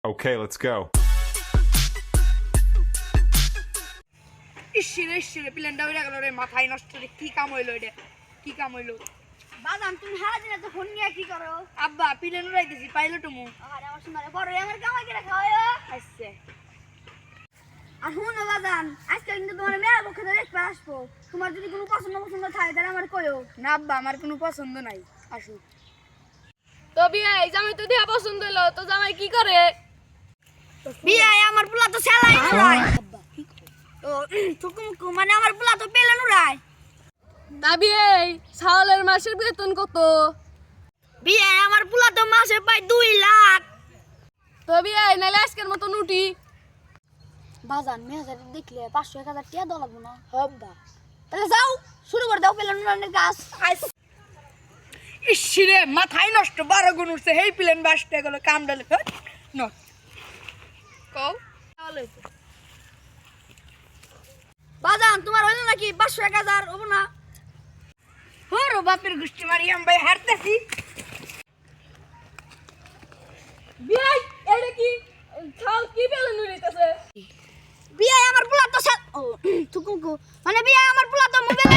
Okay, let's go. ইসরে প্লেনটা উড়ে গেল রে, মাথায় নষ্ট রে। কি কাম হইলো এটা? কি কাম হইলো? বাদাম তুমি সারা দিন তো ফোন নিয়ে কি করো? আব্বা প্লেন উড়াইতেছি, পাইলট মু। আরে আমার সোনারে বড় আমার কামাই করে খাওয়ায়। আচ্ছা আর শুনো বাদাম, আজকে কিন্তু তোমার মেয়ের পক্ষে দেখতে আসবো। তোমার যদি কোনো পছন্দ থাকে তাহলে আমার কইও। না আব্বা, আমার কোনো পছন্দ নাই। আসো। তো বিয়াই জামাই তো দিয়া পছন্দ হলো, তো জামাই কি করে? বিয়ে আমার পোলা তো সেলাই উড়ায়। ও থুকুমুকু মানে আমার পোলা তো পেলেন উড়ায়। তা বিয়াই সাওয়ালের মাসের বেতন কত? বিয়ে আমার পোলা তো মাসে পায় 2 লাখ। তো বিয়াই নাইলে আজকের মতন উঠি। বাজান মেয়েদের দেখলে 500-1000 টাকা দাও লাগবে না? হব্বা তাহলে যাও শুরু করে দাও পেলেন উড়ানোর কাজ। ইসরে মাথায় নষ্ট, 12 গুণ উঠছে। হেই প্লেন বাসতে গেল, কাম ডালে ন কও তাহলে তো। বাজান তোমার হইলো নাকি 500-1000 হবো না? হরো বাপের গুষ্টি মারিয়াম ভাই, হারতেছি। বিয়াই এটা কি খাও কি বেলুন উড়াইতেছে? বিয়ে আমার পোলা তো ও থুকুমুকু মানে বিয়ে আমার পোলা তো মোবাইলে